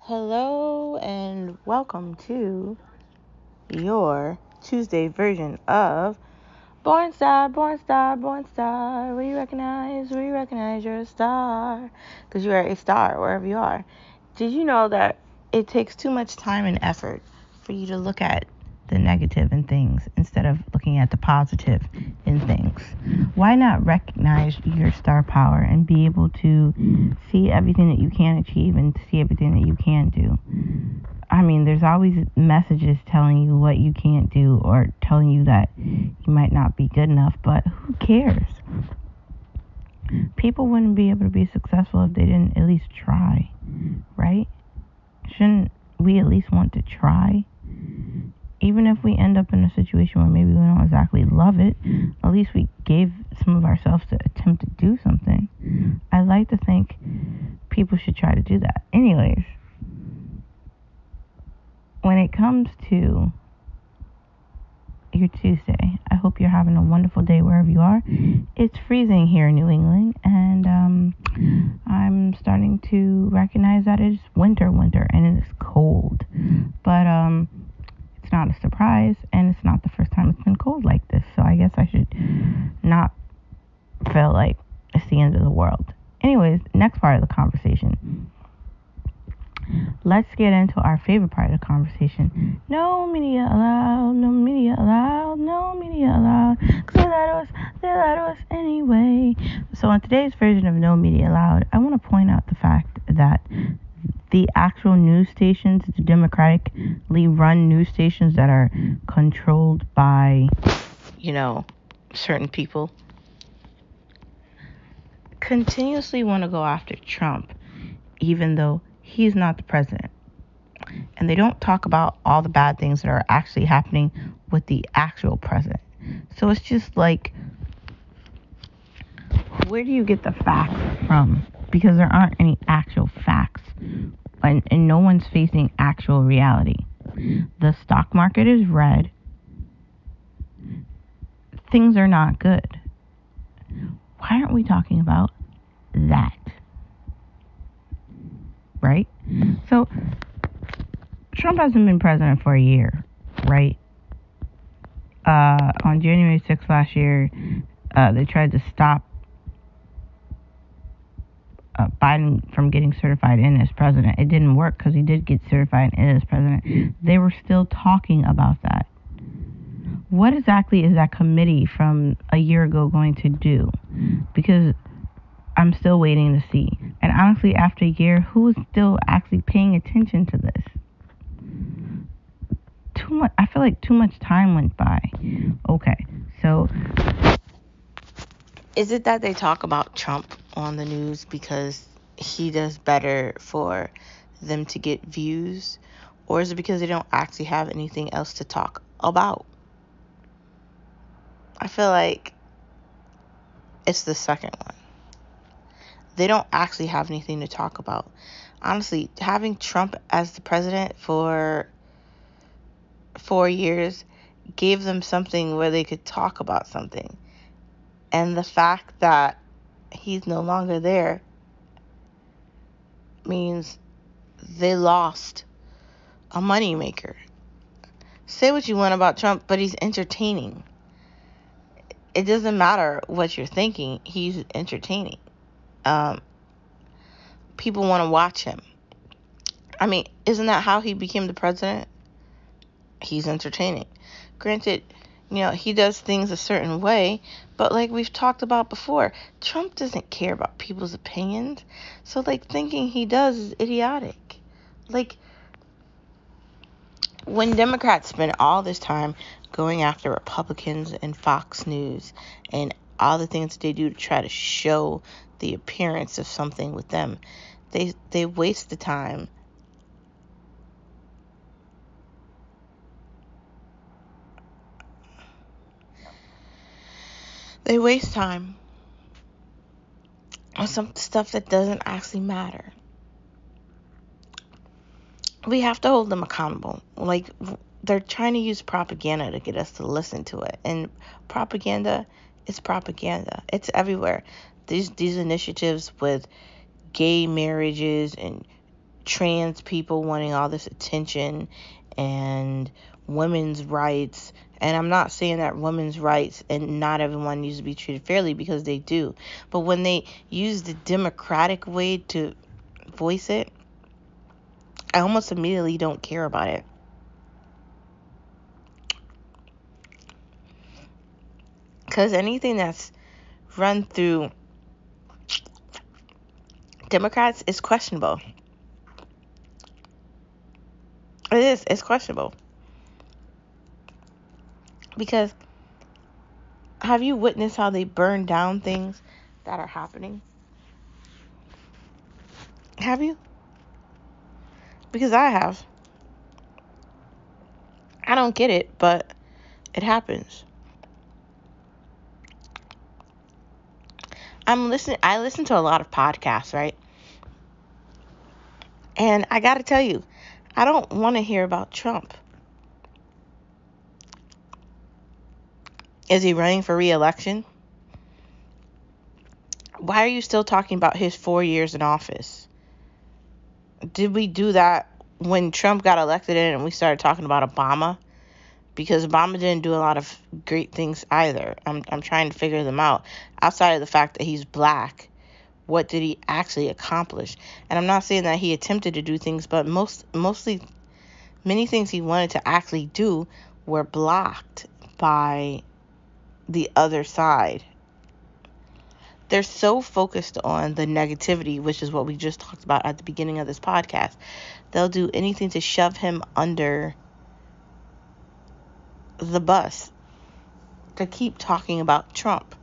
Hello and welcome to your Tuesday version of Born Star, Born Star, Born Star. Where you recognize you're a star. Because you are a star wherever you are. Did you know that it takes too much time and effort for you to look at the negative in things instead of looking at the positive in things? Why not recognize your star power and be able to see everything that you can achieve and see everything that you can do? I mean, there's always messages telling you what you can't do or telling you that you might not be good enough, but who cares? People wouldn't be able to be successful if they didn't at least try, right? Shouldn't we at least want to try? Even if we end up in a situation where maybe we don't exactly love it, at least we gave some of ourselves to attempt to do something. I like to think people should try to do that. Anyways, when it comes to your Tuesday, I hope you're having a wonderful day wherever you are. It's freezing here in New England, and I'm starting to recognize that it's winter, and it is cold. But it's not a surprise, and it's not the first time it's been cold like this, so I guess I should not feel like it's the end of the world. Anyways, next part of the conversation. Let's get into our favorite part of the conversation. No media allowed, no media allowed, no media allowed. Cause they lie to us anyway. So in today's version of No Media Allowed, I want to point out the fact that the actual news stations, the democratically run news stations that are controlled by, certain people, continuously want to go after Trump, even though he's not the president. And they don't talk about all the bad things that are actually happening with the actual president. So it's just like, where do you get the facts from? Because there aren't any actual facts. And no one's facing actual reality. The stock market is red. Things are not good. Why aren't we talking about that? Right? So, Trump hasn't been president for a year, right? On January 6th last year, they tried to stop Biden from getting certified in as president. It didn't work because he did get certified in as president. They were still talking about that. What exactly is that committee from a year ago going to do? Because I'm still waiting to see. And honestly, after a year, who is still actually paying attention to this? I feel like too much time went by. Okay, so is it that they talk about Trump on the news because he does better for them to get views? Or is it because they don't actually have anything else to talk about? I feel like it's the second one. They don't actually have anything to talk about. Honestly, having Trump as the president for 4 years gave them something where they could talk about something. And the fact that he's no longer there means they lost a moneymaker. Say what you want about Trump, but he's entertaining. It doesn't matter what you're thinking, he's entertaining. People want to watch him. I mean, isn't that how he became the president? He's entertaining. Granted, he does things a certain way, but like we've talked about before, Trump doesn't care about people's opinions. So thinking he does is idiotic. When Democrats spend all this time going after Republicans and Fox News and all the things they do to try to show the appearance of something with them, they waste the time. They waste time on some stuff that doesn't actually matter. We have to hold them accountable. They're trying to use propaganda to get us to listen to it. And propaganda is propaganda. It's everywhere. These initiatives with gay marriages and trans people wanting all this attention and women's rights. And I'm not saying that women's rights and not everyone needs to be treated fairly, because they do. But when they use the democratic way to voice it, I almost immediately don't care about it. Because anything that's run through Democrats is questionable. It is. It's questionable. Because have you witnessed how they burn down things that are happening? Have you? Because I have. I don't get it, but it happens. I listen to a lot of podcasts, right? And I got to tell you, I don't want to hear about Trump. Is he running for re-election? Why are you still talking about his 4 years in office? Did we do that when Trump got elected and we started talking about Obama? Because Obama didn't do a lot of great things either. I'm trying to figure them out. Outside of the fact that he's black, what did he actually accomplish? And I'm not saying that he attempted to do things, but mostly many things he wanted to actually do were blocked by the other side. They're so focused on the negativity, which is what we just talked about at the beginning of this podcast. They'll do anything to shove him under the bus, to keep talking about Trump.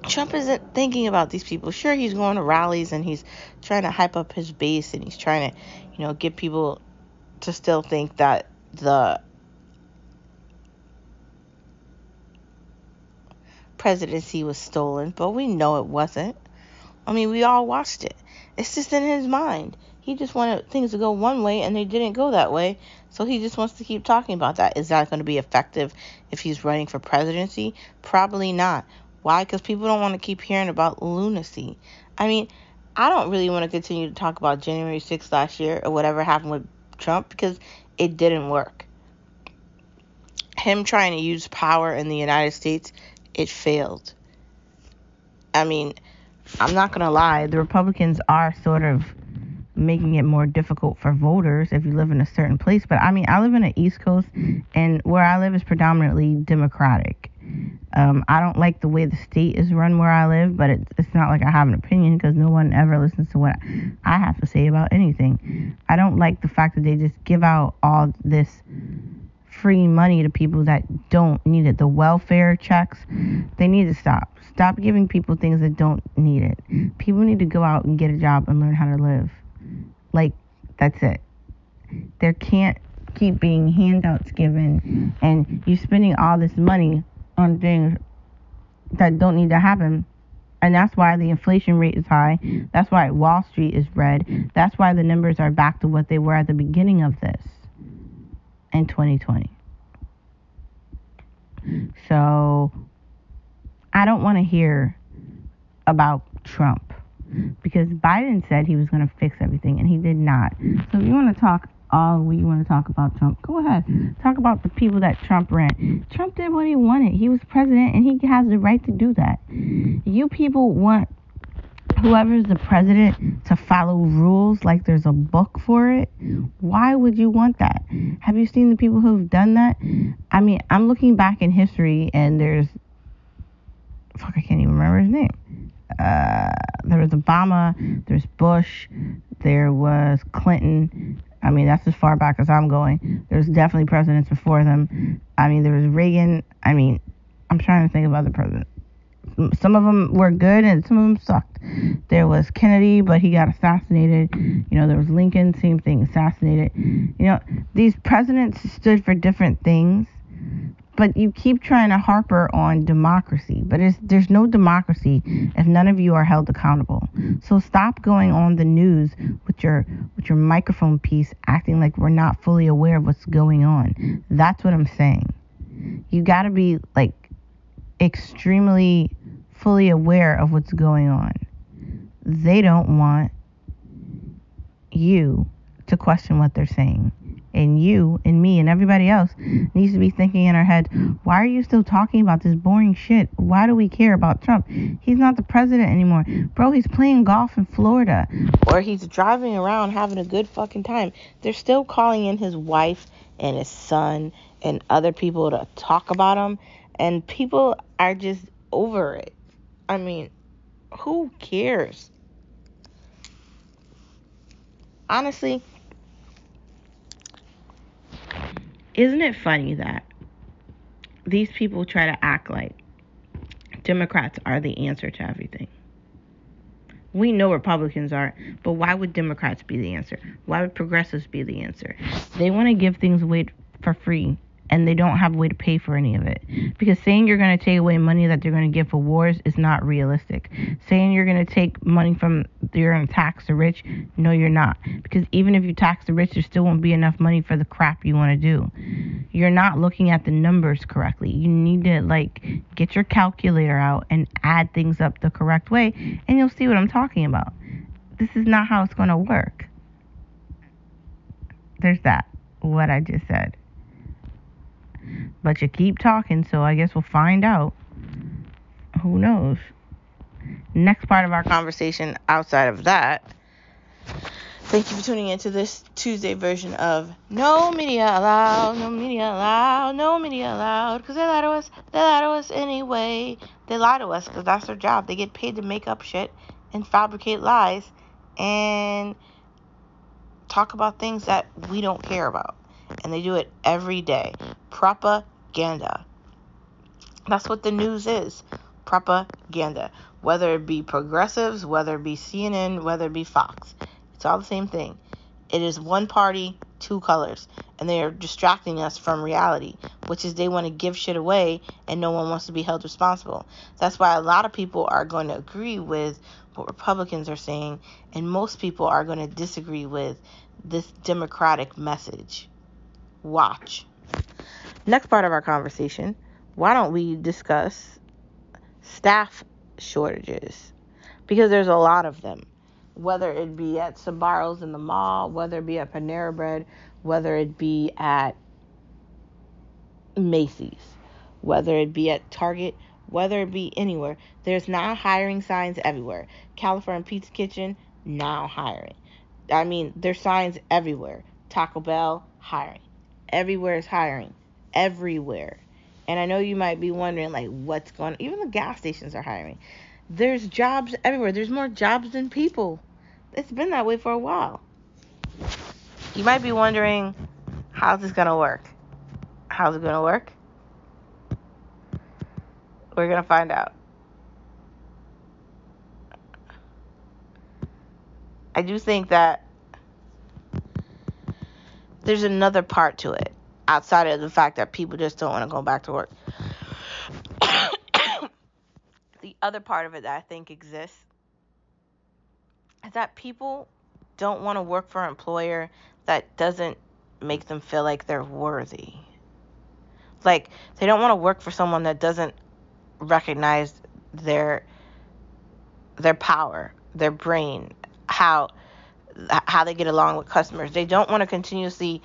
Trump isn't thinking about these people. Sure, he's going to rallies and he's trying to hype up his base and he's trying to, get people to still think that the presidency was stolen, but we know it wasn't. I mean, we all watched it. It's just in his mind. He just wanted things to go one way and they didn't go that way. So he just wants to keep talking about that. Is that going to be effective if he's running for presidency? Probably not. Why? Because people don't want to keep hearing about lunacy. I mean, I don't really want to continue to talk about January 6th last year or whatever happened with Trump, because it didn't work. Him trying to use power in the United States, it failed. I mean, I'm not going to lie. The Republicans are sort of making it more difficult for voters if you live in a certain place. But I mean, I live in the East Coast, and where I live is predominantly Democratic. I don't like the way the state is run where I live, but it's not like I have an opinion, because no one ever listens to what I have to say about anything. I don't like the fact that they just give out all this free money to people that don't need it. The welfare checks, they need to stop. Stop giving people things that don't need it. People need to go out and get a job and learn how to live. Like, that's it. There can't keep being handouts given and you spending all this money on things that don't need to happen. And that's why the inflation rate is high. That's why Wall Street is red. That's why the numbers are back to what they were at the beginning of this in 2020. So I don't want to hear about Trump, because Biden said he was going to fix everything and he did not. So if you want to talk all you want to talk about Trump, go ahead. Talk about the people that Trump ran. Trump did what he wanted. He was president and he has the right to do that. You people want whoever's the president to follow rules like there's a book for it. Why would you want that? Have you seen the people who've done that? I mean, I'm looking back in history and I can't even remember his name. There was Obama, there's Bush, there was Clinton. I mean, that's as far back as I'm going. There's definitely presidents before them. I mean, there was Reagan. I mean, I'm trying to think of other presidents. Some of them were good and some of them sucked. There was Kennedy, but he got assassinated. There was Lincoln, same thing, assassinated. These presidents stood for different things. But you keep trying to harper on democracy. But there's no democracy if none of you are held accountable. So stop going on the news with your microphone piece acting like we're not fully aware of what's going on. That's what I'm saying. You got to be extremely fully aware of what's going on. They don't want you to question what they're saying. And you and me and everybody else needs to be thinking in our head, why are you still talking about this boring shit? Why do we care about Trump? He's not the president anymore. Bro, he's playing golf in Florida. Or he's driving around having a good fucking time. They're still calling in his wife and his son and other people to talk about him. And people are just over it. I mean, who cares? Honestly, isn't it funny that these people try to act like Democrats are the answer to everything? We know Republicans are, but why would Democrats be the answer? Why would progressives be the answer? They want to give things away for free, and they don't have a way to pay for any of it. Because saying you're going to take away money that they're going to give for wars is not realistic. Saying you're going to take money from, you're going to tax the rich, no, you're not. Because even if you tax the rich, there still won't be enough money for the crap you want to do. You're not looking at the numbers correctly. You need to, get your calculator out and add things up the correct way, and you'll see what I'm talking about. This is not how it's going to work. There's that, what I just said. But you keep talking, so I guess we'll find out. Who knows? Next part of our conversation outside of that. Thank you for tuning into this Tuesday version of No Media Allowed, No Media Allowed, No Media Allowed. Because they lie to us. They lie to us anyway. They lie to us because that's their job. They get paid to make up shit and fabricate lies and talk about things that we don't care about. And they do it every day. Propaganda. That's what the news is. Propaganda. Whether it be progressives, whether it be CNN, whether it be Fox. It's all the same thing. It is one party, two colors. And they are distracting us from reality, which is they want to give shit away and no one wants to be held responsible. That's why a lot of people are going to agree with what Republicans are saying, and most people are going to disagree with this Democratic message. Watch. Next part of our conversation, why don't we discuss staff shortages? Because there's a lot of them. Whether it be at Sbarro's in the mall, whether it be at Panera Bread, whether it be at Macy's, whether it be at Target, whether it be anywhere. There's now hiring signs everywhere. California Pizza Kitchen, now hiring. I mean, there's signs everywhere. Taco Bell, hiring. Everywhere is hiring. Everywhere. And I know you might be wondering, what's going on? Even the gas stations are hiring. There's jobs everywhere. There's more jobs than people. It's been that way for a while. You might be wondering, how's this going to work? How's it going to work? We're going to find out. I do think that there's another part to it, outside of the fact that people just don't want to go back to work. The other part of it that I think exists is that people don't want to work for an employer that doesn't make them feel like they're worthy. They don't want to work for someone that doesn't recognize their power, their brain, how they get along with customers. They don't want to continuously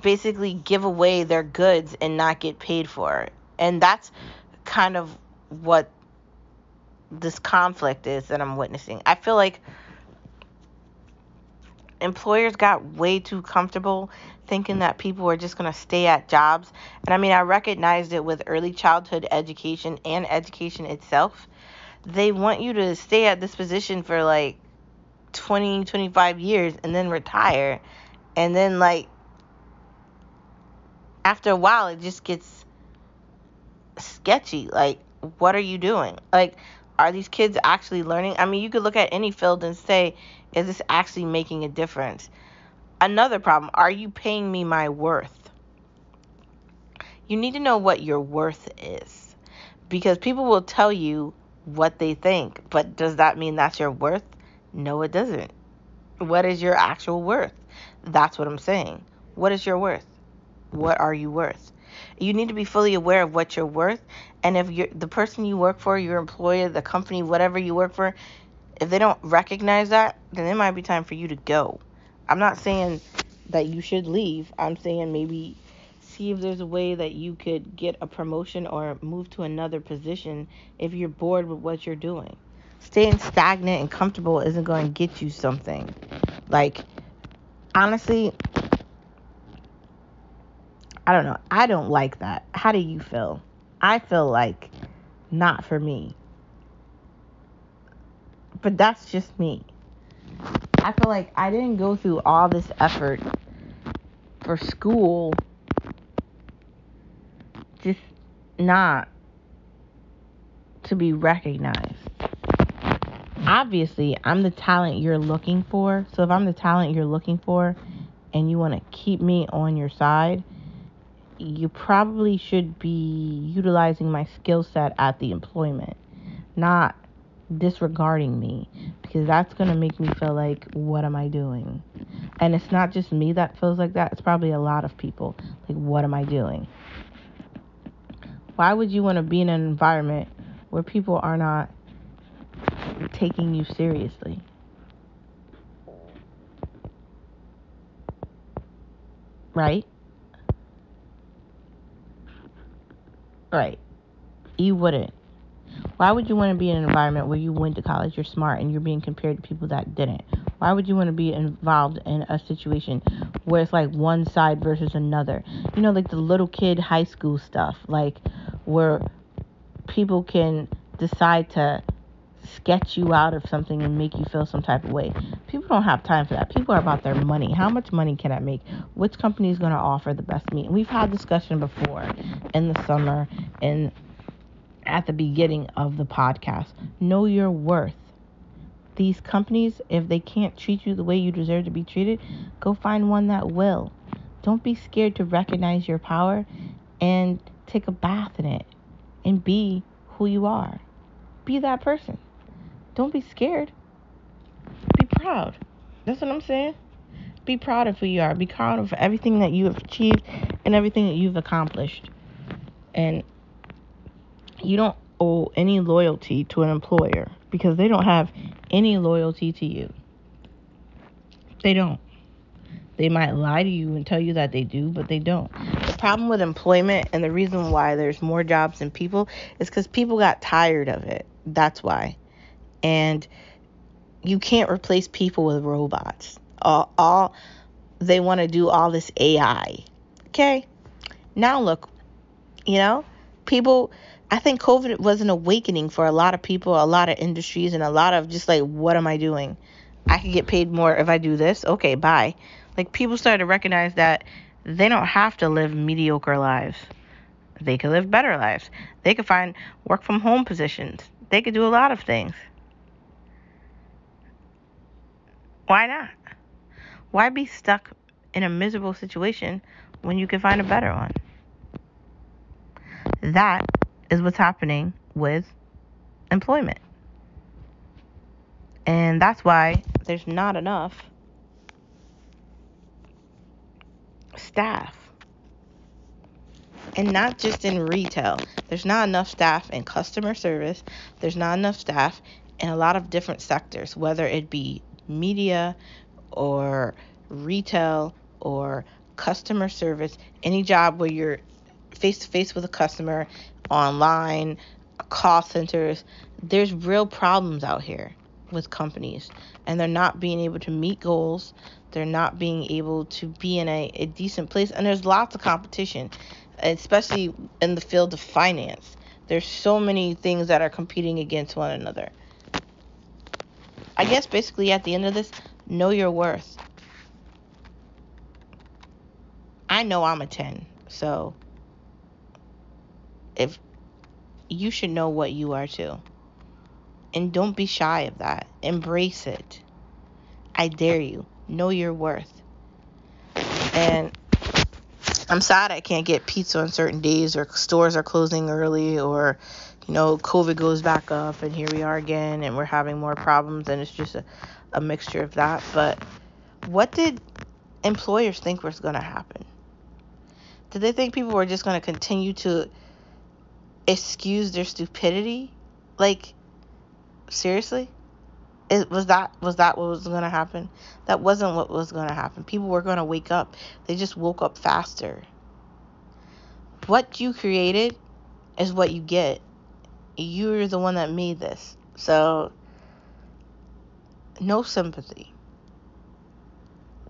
basically give away their goods and not get paid for it. And that's kind of what this conflict is that I'm witnessing. I feel like employers got way too comfortable thinking that people were just going to stay at jobs. And I mean, I recognized it with early childhood education and education itself. They want you to stay at this position for 20, 25 years and then retire. And then after a while, it just gets sketchy. What are you doing? Are these kids actually learning? I mean, you could look at any field and say, is this actually making a difference? Another problem, are you paying me my worth? You need to know what your worth is, because people will tell you what they think, but does that mean that's your worth? No, it doesn't. What is your actual worth? That's what I'm saying. What is your worth? What are you worth? You need to be fully aware of what you're worth. And if the person you work for, your employer, the company, whatever you work for, if they don't recognize that, then it might be time for you to go. I'm not saying that you should leave. I'm saying maybe see if there's a way that you could get a promotion or move to another position if you're bored with what you're doing. Staying stagnant and comfortable isn't going to get you something. Like, honestly, I don't know. I don't like that. How do you feel? I feel like not for me. But that's just me. I feel like I didn't go through all this effort for school just not to be recognized. Obviously, I'm the talent you're looking for. So if I'm the talent you're looking for and you want to keep me on your side, you probably should be utilizing my skill set at the employment, not disregarding me, because that's going to make me feel like, what am I doing? And it's not just me that feels like that. It's probably a lot of people. Like, what am I doing? Why would you want to be in an environment where people are not taking you seriously? Right? Right. You wouldn't. Why would you want to be in an environment where you went to college, you're smart, and you're being compared to people that didn't? Why would you want to be involved in a situation where it's like one side versus another? You know, like the little kid high school stuff, like where people can decide to sketch you out of something and make you feel some type of way. People don't have time for that. People are about their money. How much money can I make? Which company is going to offer the best meat? We've had discussion before in the summer and at the beginning of the podcast. Know your worth. These companies, if they can't treat you the way you deserve to be treated, go find one that will. Don't be scared to recognize your power and take a bath in it and be who you are. Be that person. Don't be scared. Be proud. That's what I'm saying. Be proud of who you are. Be proud of everything that you have achieved and everything that you've accomplished. And you don't owe any loyalty to an employer because they don't have any loyalty to you. They don't. They might lie to you and tell you that they do, but they don't. The problem with employment and the reason why there's more jobs than people is because people got tired of it. That's why. And you can't replace people with robots. All they want to do all this AI. Okay? Now look, people, I think COVID was an awakening for a lot of people, a lot of industries, and a lot of just like, what am I doing? I can get paid more if I do this. Okay, bye. Like, people started to recognize that they don't have to live mediocre lives. They could live better lives. They could find work from home positions. They could do a lot of things. Why not? Why be stuck in a miserable situation when you can find a better one? That is what's happening with employment. And that's why there's not enough staff. And not just in retail. There's not enough staff in customer service. There's not enough staff in a lot of different sectors, whether it be media or retail or customer service, any job where you're face to face with a customer, online, call centers. There's real problems out here with companies, and they're not being able to meet goals. They're not being able to be in a decent place, and there's lots of competition, especially in the field of finance. There's so many things that are competing against one another. I guess basically at the end of this, know your worth. I know I'm a 10, so if you should know what you are too. And don't be shy of that. Embrace it. I dare you. Know your worth. And I'm sad I can't get pizza on certain days, or stores are closing early, or COVID goes back up and here we are again and we're having more problems, and it's just a mixture of that. But what did employers think was going to happen? Did they think people were just going to continue to excuse their stupidity? Like, seriously? Was that what was going to happen? That wasn't what was going to happen. People were going to wake up. They just woke up faster. What you created is what you get. You're the one that made this. So, no sympathy.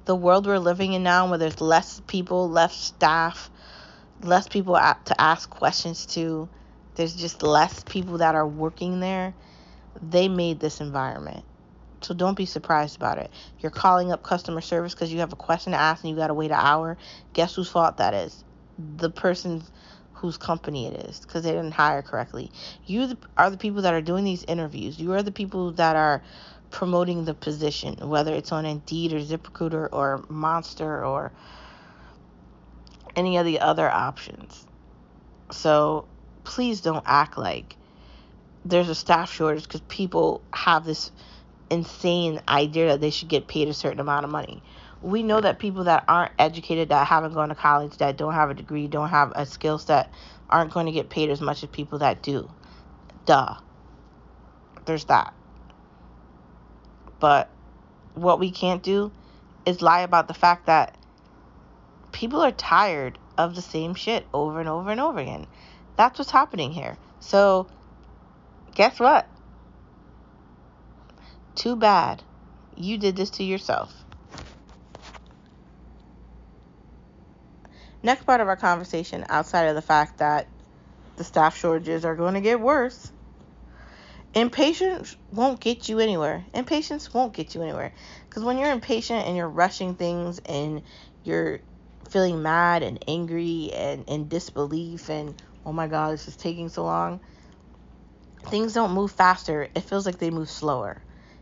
The world we're living in now, where there's less people, less staff, less people to ask questions to, there's just less people that are working there. They made this environment. So don't be surprised about it. You're calling up customer service because you have a question to ask and you got to wait an hour. Guess whose fault that is? The person whose company it is, because they didn't hire correctly. You are the people that are doing these interviews. You are the people that are promoting the position, whether it's on Indeed or ZipRecruiter or Monster or any of the other options. So please don't act like there's a staff shortage because people have this insane idea that they should get paid a certain amount of money. We know that people that aren't educated, that haven't gone to college, that don't have a degree, don't have a skill set, aren't going to get paid as much as people that do. Duh. There's that. But what we can't do is lie about the fact that people are tired of the same shit over and over and over again. That's what's happening here. So, guess what? Too bad. You did this to yourself. Next part of our conversation, outside of the fact that the staff shortages are going to get worse, impatience won't get you anywhere. Impatience won't get you anywhere. Because when you're impatient and you're rushing things and you're feeling mad and angry and in disbelief and, oh my God, this is taking so long, things don't move faster. It feels like they move slower.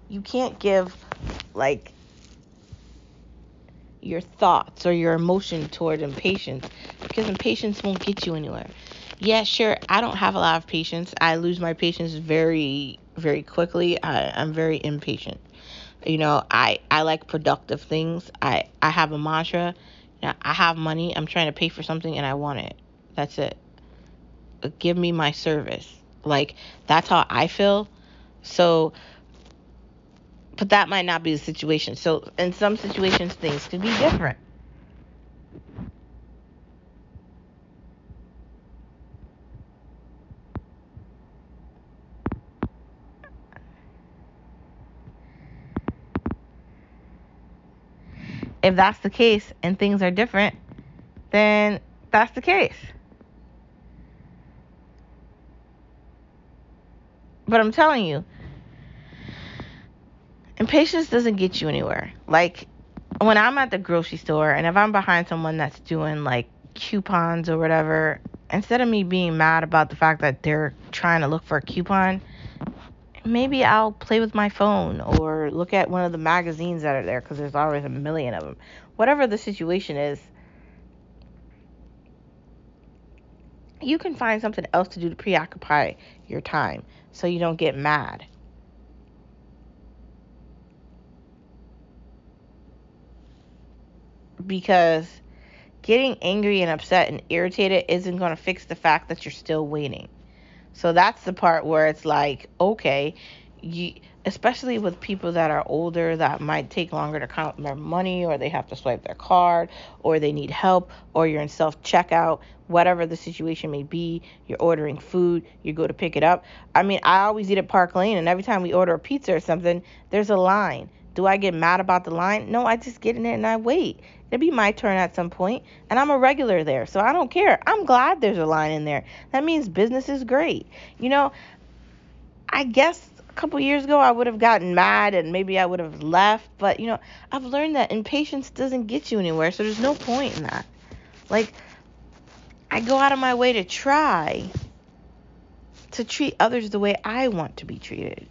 You can't give, like, your thoughts or your emotion toward impatience, because impatience won't get you anywhere. Yeah, sure, I don't have a lot of patience. I lose my patience very, very quickly. I'm very impatient. I like productive things. I have a mantra. I have money. I'm trying to pay for something and I want it. That's it. Give me my service. Like, that's how I feel. So, but that might not be the situation. So in some situations, things could be different. If that's the case and things are different, then that's the case. But I'm telling you, impatience doesn't get you anywhere. Like, when I'm at the grocery store and if I'm behind someone that's doing like coupons or whatever, instead of me being mad about the fact that they're trying to look for a coupon, maybe I'll play with my phone or look at one of the magazines that are there, because there's always a million of them. Whatever the situation is, you can find something else to do to preoccupy your time so you don't get mad. Because getting angry and upset and irritated isn't going to fix the fact that you're still waiting. So that's the part where it's like, okay, especially with people that are older that might take longer to count their money, or they have to swipe their card, or they need help, or you're in self-checkout, whatever the situation may be, you're ordering food, you go to pick it up. I mean, I always eat at Park Lane, and every time we order a pizza or something, there's a line. Do I get mad about the line? No, I just get in it and I wait. It'll be my turn at some point, and I'm a regular there, so I don't care. I'm glad there's a line in there. That means business is great. I guess a couple years ago I would have gotten mad and maybe I would have left, but, I've learned that impatience doesn't get you anywhere, so there's no point in that. Like, I go out of my way to try to treat others the way I want to be treated.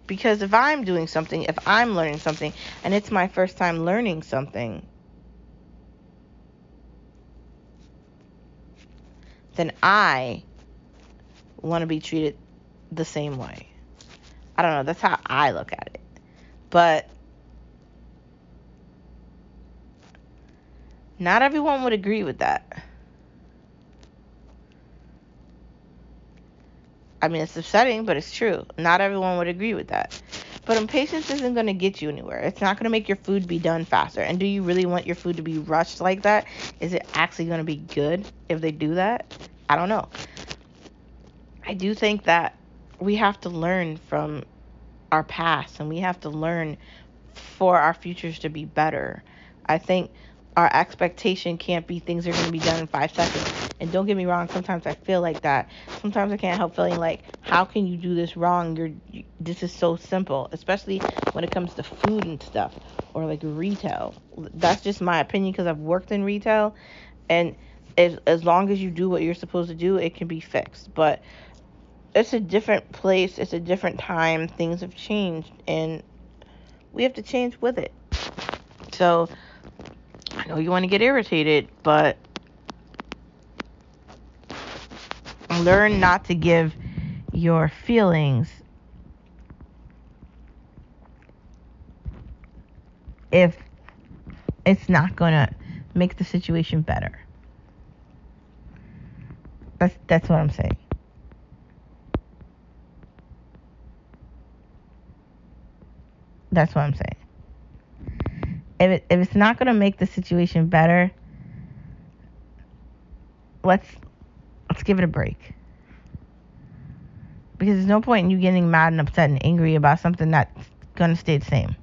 Because if I'm doing something, if I'm learning something, and it's my first time learning something, then I want to be treated the same way. I don't know. That's how I look at it. But not everyone would agree with that. I mean, it's upsetting, but it's true. Not everyone would agree with that. But impatience isn't going to get you anywhere. It's not going to make your food be done faster. And do you really want your food to be rushed like that? Is it actually going to be good if they do that? I don't know. I do think that we have to learn from our past, and we have to learn for our futures to be better. I think our expectation can't be things are going to be done in 5 seconds. And don't get me wrong, sometimes I feel like that. Sometimes I can't help feeling like, how can you do this wrong? This is so simple, especially when it comes to food and stuff, or like retail. That's just my opinion because I've worked in retail, and as long as you do what you're supposed to do, it can be fixed. But it's a different place, it's a different time, things have changed, and we have to change with it. So I know you want to get irritated, but learn not to give your feelings if it's not going to make the situation better. That's what I'm saying. That's what I'm saying. If it's not going to make the situation better, let's give it a break. Because there's no point in you getting mad and upset and angry about something that's going to stay the same.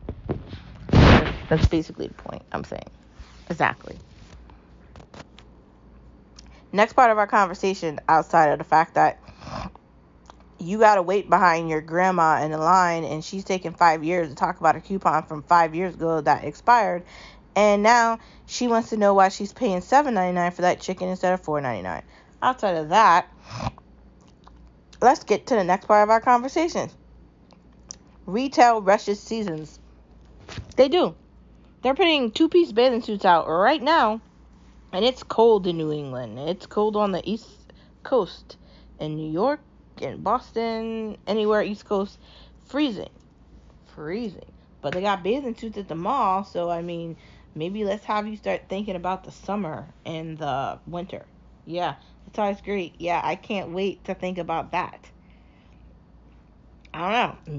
That's basically the point I'm saying. Exactly. Next part of our conversation, outside of the fact that you got to wait behind your grandma in the line, and she's taking 5 years to talk about a coupon from 5 years ago that expired, and now she wants to know why she's paying $7.99 for that chicken instead of $4.99. Outside of that, let's get to the next part of our conversation. Retail rushes seasons. They do. They're putting 2-piece bathing suits out right now, and it's cold in New England. It's cold on the East Coast, in New York, in Boston, anywhere East Coast, freezing. But they got bathing suits at the mall, so I mean, maybe let's have you start thinking about the summer and the winter. Yeah, it's always great. Yeah, I can't wait to think about that. I don't know.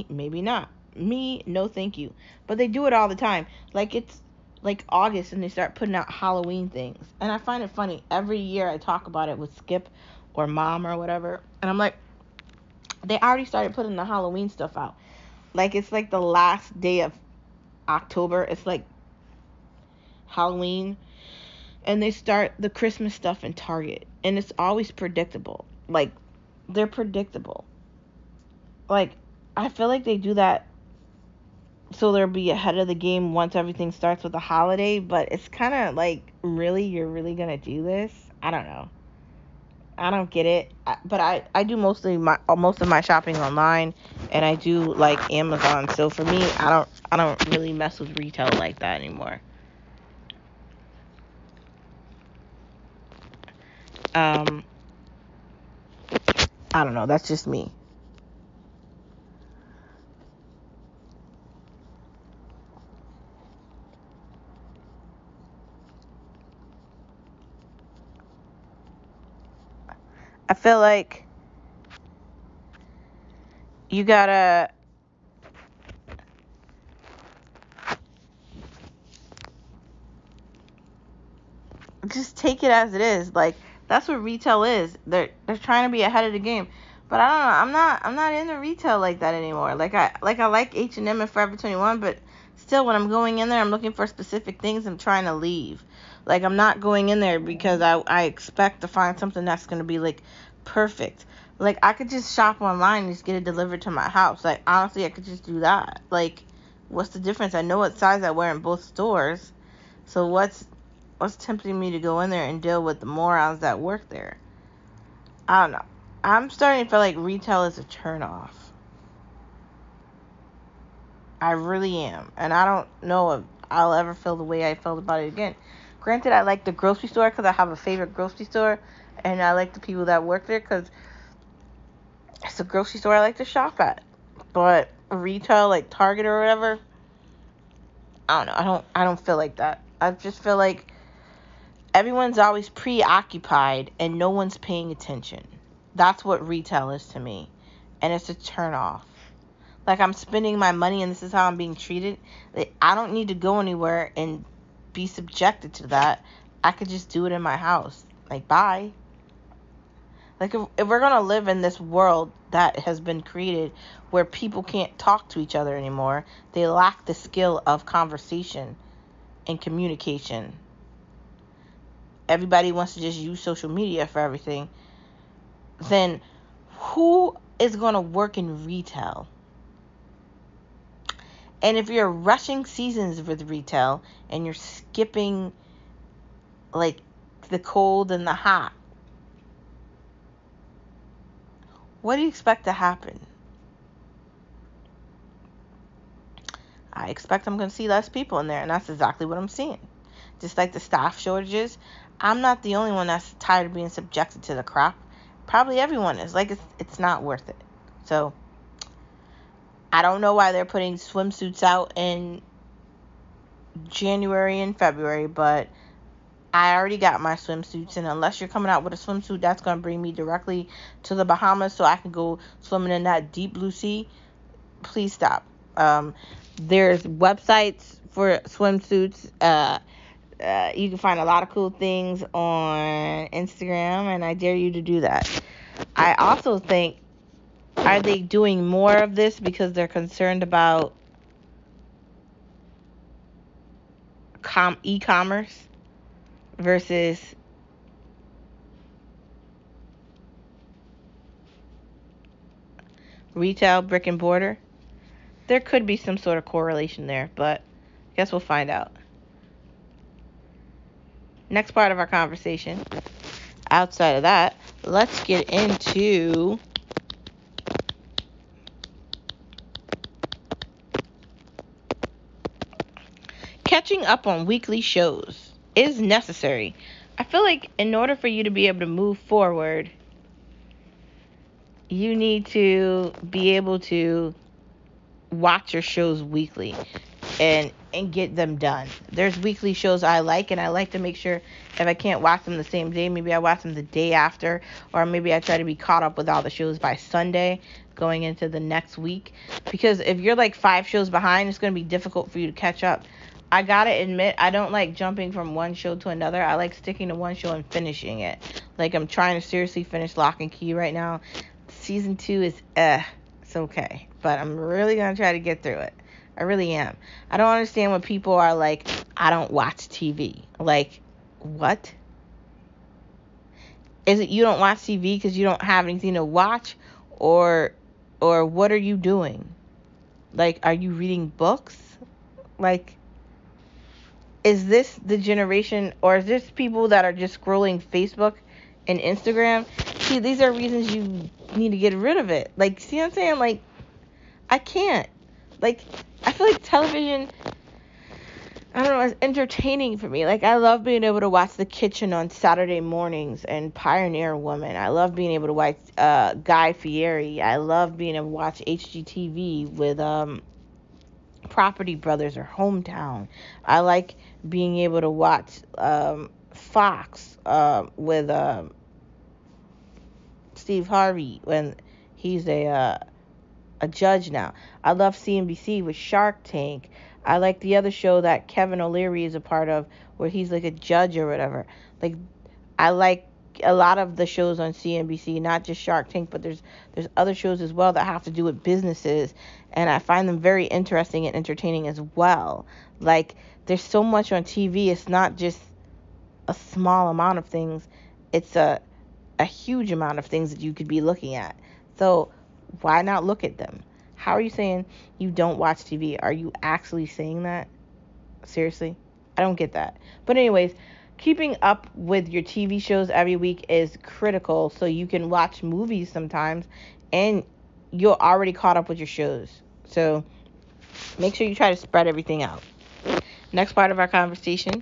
Maybe not. Me, no thank you. But they do it all the time. Like it's like August and they start putting out Halloween things. And I find it funny. Every year I talk about it with Skip or Mom or whatever. And I'm like, they already started putting the Halloween stuff out. Like it's like the last day of October. It's like Halloween. And they start the Christmas stuff in Target. And it's always predictable. Like, they're predictable. Like, I feel like they do that so they'll be ahead of the game once everything starts with the holiday, but it's kind of like, really? You're really going to do this? I don't know. I don't get it. But I do most of my shopping online, and I do like Amazon. So for me, I don't really mess with retail like that anymore. I don't know. That's just me. I feel like you gotta just take it as it is. Like, that's what retail is. They're trying to be ahead of the game. But I don't know. I'm not into retail like that anymore. I like H&M and Forever 21, but still when I'm going in there, I'm looking for specific things. I'm trying to leave. Like, I'm not going in there because I expect to find something that's going to be like perfect. Like, I could just shop online and just get it delivered to my house. Like, honestly, I could just do that. Like, what's the difference? I know what size I wear in both stores. So what's tempting me to go in there and deal with the morons that work there? I don't know. I'm starting to feel like retail is a turnoff. I really am. And I don't know if I'll ever feel the way I felt about it again. Granted, I like the grocery store because I have a favorite grocery store. And I like the people that work there because it's a grocery store I like to shop at. But retail, like Target or whatever, I don't know. I don't feel like that. I just feel like everyone's always preoccupied and no one's paying attention. That's what retail is to me. And it's a turn off. like I'm spending my money and this is how I'm being treated. Like, I don't need to go anywhere and be subjected to that. I could just do it in my house. Like, bye. Like, if we're going to live in this world that has been created where people can't talk to each other anymore, they lack the skill of conversation and communication. Everybody wants to just use social media for everything. Then who is going to work in retail? And if you're rushing seasons with retail and you're skipping like the cold and the hot, what do you expect to happen? I expect I'm going to see less people in there, and that's exactly what I'm seeing. Just like the staff shortages, I'm not the only one that's tired of being subjected to the crap. Probably everyone is. Like, it's not worth it. So, I don't know why they're putting swimsuits out in January and February, but I already got my swimsuits, and unless you're coming out with a swimsuit that's going to bring me directly to the Bahamas so I can go swimming in that deep blue sea, please stop. There's websites for swimsuits. You can find a lot of cool things on Instagram, and I dare you to do that. I also think, are they doing more of this because they're concerned about e-commerce versus retail, brick and mortar? There could be some sort of correlation there, but I guess we'll find out. Next part of our conversation. Outside of that, let's get into catching up on weekly shows is necessary. I feel like in order for you to be able to move forward, you need to be able to watch your shows weekly and get them done. There's weekly shows I like, and I like to make sure if I can't watch them the same day, maybe I watch them the day after, or maybe I try to be caught up with all the shows by Sunday going into the next week. Because if you're like 5 shows behind, it's going to be difficult for you to catch up. I gotta admit, I don't like jumping from one show to another. I like sticking to one show and finishing it. Like, I'm trying to seriously finish Lock and Key right now. Season 2 is it's okay, but I'm really gonna try to get through it. I really am. I don't understand when people are like, I don't watch TV. Like, what? Is it you don't watch TV because you don't have anything to watch, or what are you doing? Like, are you reading books? Like, is this the generation, or is this people that are just scrolling Facebook and Instagram? See, these are reasons you need to get rid of it. Like, see what I'm saying? Like, I can't. Like, I feel like television, I don't know, is entertaining for me. Like, I love being able to watch The Kitchen on Saturday mornings and Pioneer Woman. I love being able to watch Guy Fieri. I love being able to watch HGTV with Property Brothers or Hometown. I like being able to watch Fox with Steve Harvey when he's a judge now. I love CNBC with Shark Tank. I like the other show that Kevin O'Leary is a part of where he's like a judge or whatever. Like, I like a lot of the shows on CNBC, not just Shark Tank, but there's other shows as well that have to do with businesses, and I find them very interesting and entertaining as well. Like, there's so much on TV. It's not just a small amount of things. It's a huge amount of things that you could be looking at. So why not look at them? How are you saying you don't watch TV? Are you actually saying that? Seriously? I don't get that. But anyways, keeping up with your TV shows every week is critical so you can watch movies sometimes and you're already caught up with your shows. So make sure you try to spread everything out. Next part of our conversation.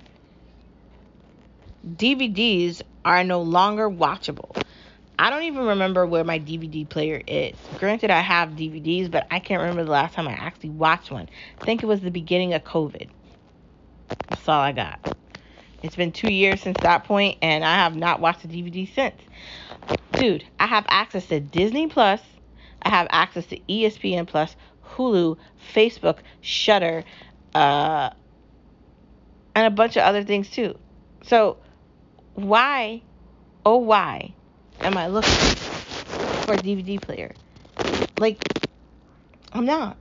DVDs are no longer watchable. I don't even remember where my DVD player is. Granted, I have DVDs, but I can't remember the last time I actually watched one. I think it was the beginning of COVID. That's all I got. It's been 2 years since that point, and I have not watched a DVD since. Dude, I have access to Disney Plus. I have access to ESPN Plus, Hulu, Facebook, Shudder, and a bunch of other things too. So why, oh why, am I looking for a DVD player? Like, I'm not.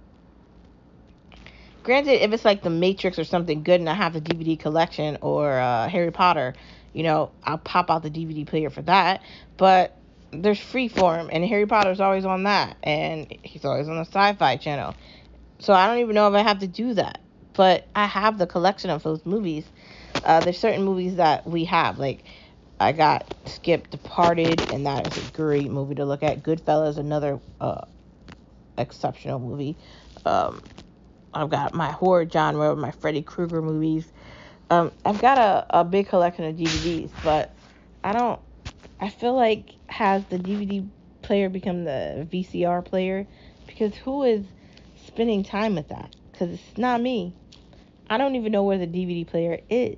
Granted, if it's like The Matrix or something good and I have the DVD collection, or Harry Potter, I'll pop out the DVD player for that. But there's Freeform, and Harry Potter's always on that, and he's always on the Sci-Fi Channel. So I don't even know if I have to do that. But I have the collection of those movies. There's certain movies that we have. Like, I got Skip Departed, and that is a great movie to look at. Goodfellas, another exceptional movie. I've got my horror genre, my Freddy Krueger movies. I've got a big collection of DVDs, but I feel like, has the DVD player become the VCR player? Because who is spending time with that? Because it's not me. I don't even know where the DVD player is.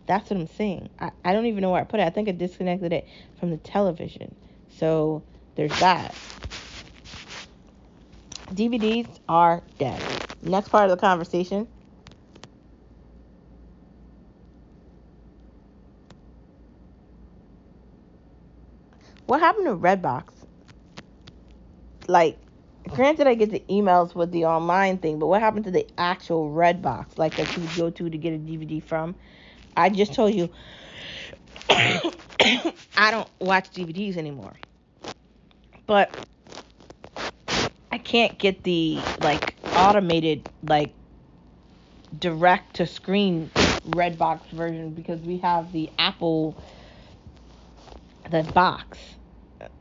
That's what I'm saying. I don't even know where I put it. I think I disconnected it from the television. So there's that. DVDs are dead. Next part of the conversation. What happened to Redbox? Like, granted, I get the emails with the online thing, but what happened to the actual Redbox, like, that you would go to get a DVD from? I just told you, I don't watch DVDs anymore. But I can't get the, like, automated, like, direct to screen Redbox version because we have the Apple, the box,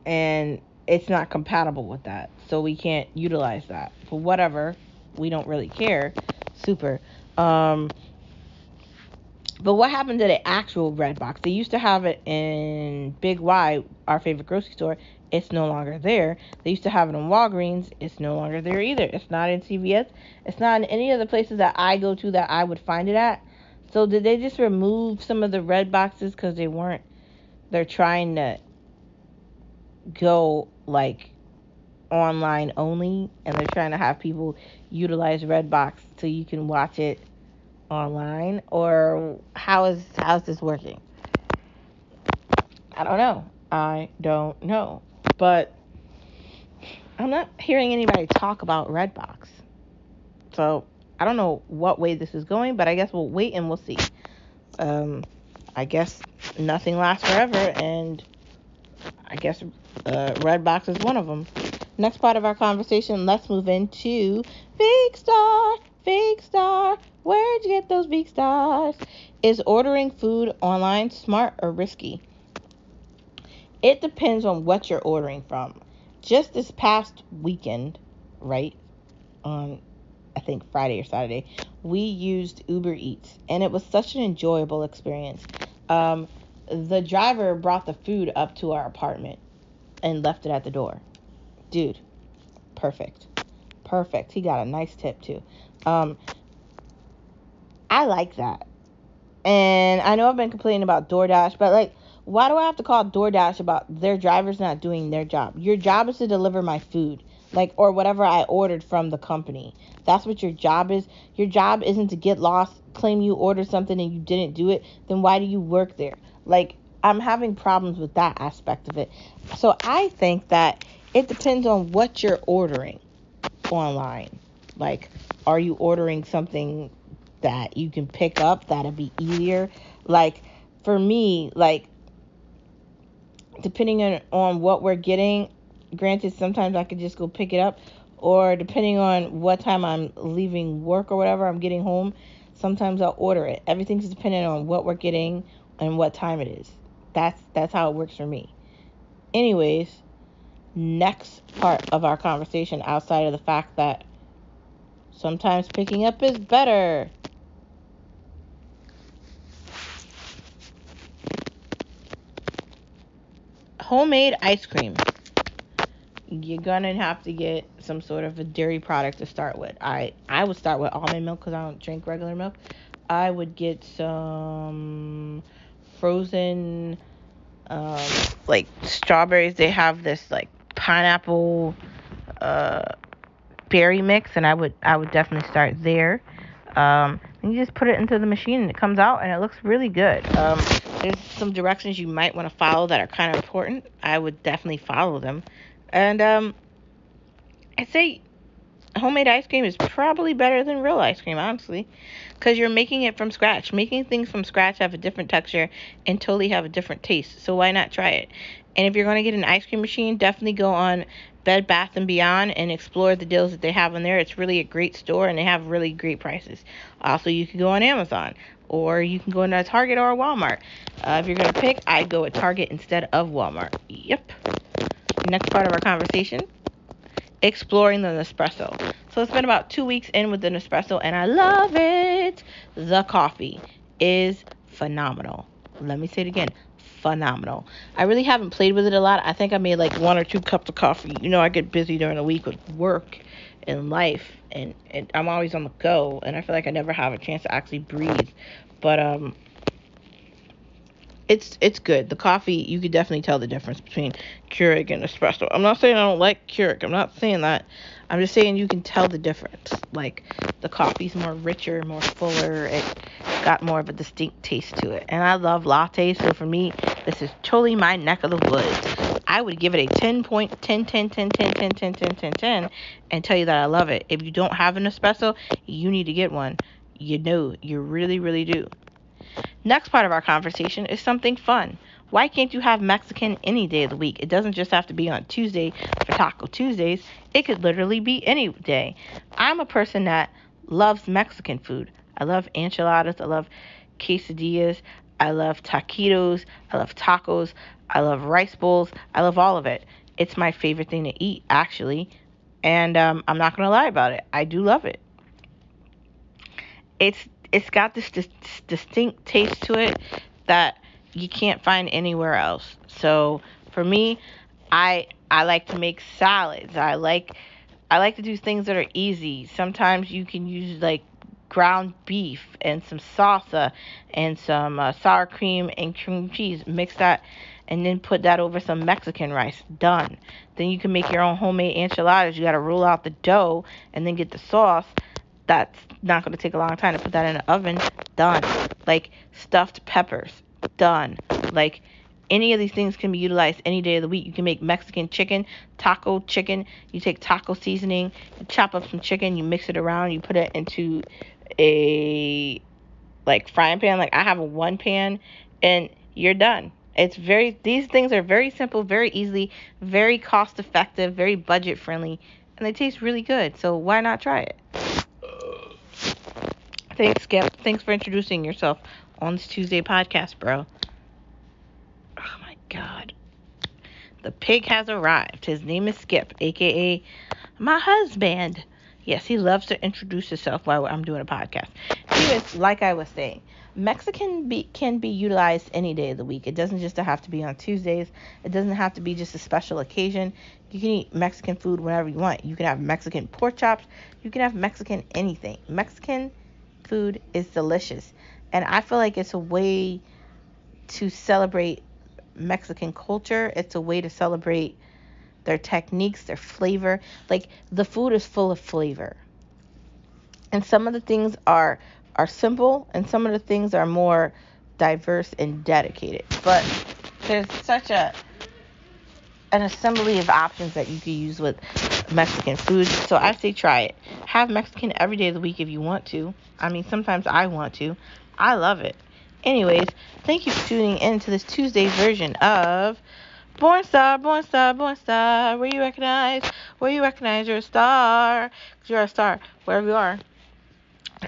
and it's not compatible with that, so we can't utilize that for whatever. We don't really care. Super. But what happened to the actual Redbox? They used to have it in Big Y, our favorite grocery store. It's no longer there. They used to have it in Walgreens. It's no longer there either. It's not in CVS. It's not in any of the places that I go to that I would find it at. So did they just remove some of the red boxes because they're trying to go, like, online only, and they're trying to have people utilize Redbox so you can watch it online? Or how's this working? I don't know. But I'm not hearing anybody talk about Redbox. So I don't know what way this is going, but I guess we'll wait and we'll see. I guess nothing lasts forever, and I guess Redbox is one of them. Next part of our conversation, let's move into Veekstar. Veekstar, where'd you get those Veekstars? Is ordering food online smart or risky? It depends on what you're ordering from. Just this past weekend, right, on I think Friday or Saturday, we used Uber Eats, and it was such an enjoyable experience. The driver brought the food up to our apartment and left it at the door. Dude, perfect. He got a nice tip too. I like that. And I know I've been complaining about DoorDash, but, like, why do I have to call DoorDash about their drivers not doing their job? Your job is to deliver my food, like, or whatever I ordered from the company. That's what your job is. Your job isn't to get lost, claim you ordered something and you didn't do it. Then why do you work there? Like, I'm having problems with that aspect of it. So I think that it depends on what you're ordering online. Like, are you ordering something that you can pick up that'll be easier? Like, for me, like, depending on what we're getting, granted, sometimes I could just go pick it up, or depending on what time I'm leaving work or whatever, I'm getting home, sometimes I'll order it. Everything's dependent on what we're getting and what time it is. That's how it works for me. Anyways, next part of our conversation, outside of the fact that sometimes picking up is better. Homemade ice cream. You're gonna have to get some sort of a dairy product to start with. I would start with almond milk because I don't drink regular milk. I would get some frozen, like, strawberries. They have this, like, pineapple berry mix, and I would definitely start there. And you just put it into the machine, and it comes out, and it looks really good. There's some directions you might want to follow that are kind of important. I would definitely follow them. And I'd say homemade ice cream is probably better than real ice cream, honestly, because you're making it from scratch. Making things from scratch have a different texture and totally have a different taste. So why not try it? And if you're going to get an ice cream machine, definitely go on Bed Bath and Beyond and explore the deals that they have on there. It's really a great store, and they have really great prices. Also, you can go on Amazon, or you can go into a Target or a Walmart. If you're going to pick, I'd go at Target instead of Walmart. Yep. Next part of our conversation, exploring the Nespresso. So it's been about 2 weeks in with the Nespresso, and I love it. The coffee is phenomenal. Let me say it again. Phenomenal. I really haven't played with it a lot. I think I made like 1 or 2 cups of coffee. You know, I get busy during the week with work and life, and I'm always on the go, and I feel like I never have a chance to actually breathe. But it's good. The coffee, you could definitely tell the difference between Keurig and espresso. I'm not saying I don't like Keurig. I'm not saying that. I'm just saying you can tell the difference. Like, the coffee's more richer, more fuller. It got more of a distinct taste to it. And I love lattes, so for me, this is totally my neck of the woods. I would give it a 10 point, 10, 10, 10, 10, 10, 10, 10, 10, 10, and tell you that I love it. If you don't have an espresso, you need to get one. You know, you really, really do. Next part of our conversation is something fun. Why can't you have Mexican any day of the week? It doesn't just have to be on Tuesday for Taco Tuesdays. It could literally be any day. I'm a person that loves Mexican food. I love enchiladas. I love quesadillas. I love taquitos. I love tacos. I love rice bowls. I love all of it. It's my favorite thing to eat, actually. And I'm not going to lie about it. I do love it. It's got this distinct taste to it that you can't find anywhere else. So for me, I like to make salads. I like to do things that are easy. Sometimes you can use like ground beef and some salsa and some sour cream and cream cheese. Mix that and then put that over some Mexican rice. Done. Then you can make your own homemade enchiladas. You got to roll out the dough and then get the sauce. That's not going to take a long time to put that in the oven. Done. Like stuffed peppers. Done. Like any of these things can be utilized any day of the week. You can make Mexican chicken, taco chicken. You take taco seasoning, you chop up some chicken, you mix it around, you put it into a like frying pan. Like I have a one pan, and you're done. These things are very simple, very easy, very cost effective, very budget friendly, and they taste really good. So why not try it? Thanks, Skip. Thanks for introducing yourself on this Tuesday podcast, bro. Oh my God. The pig has arrived. His name is Skip, aka my husband. Yes, he loves to introduce himself while I'm doing a podcast. Anyways, like I was saying, Mexican can be utilized any day of the week. It doesn't just have to be on Tuesdays. It doesn't have to be just a special occasion. You can eat Mexican food whenever you want. You can have Mexican pork chops. You can have Mexican anything. Mexican food is delicious. And I feel like it's a way to celebrate Mexican culture. It's a way to celebrate their techniques, their flavor. Like, the food is full of flavor. And some of the things are simple, and some of the things are more diverse and dedicated. But there's such an assembly of options that you can use with Mexican food. So I say try it. Have Mexican every day of the week if you want to. I mean, sometimes I want to. I love it. Anyways, thank you for tuning in to this Tuesday version of Born Star, Born Star, Born Star. Where you recognize you're a star. 'Cause you're a star wherever you are.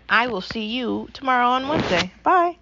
I will see you tomorrow on Wednesday. Bye.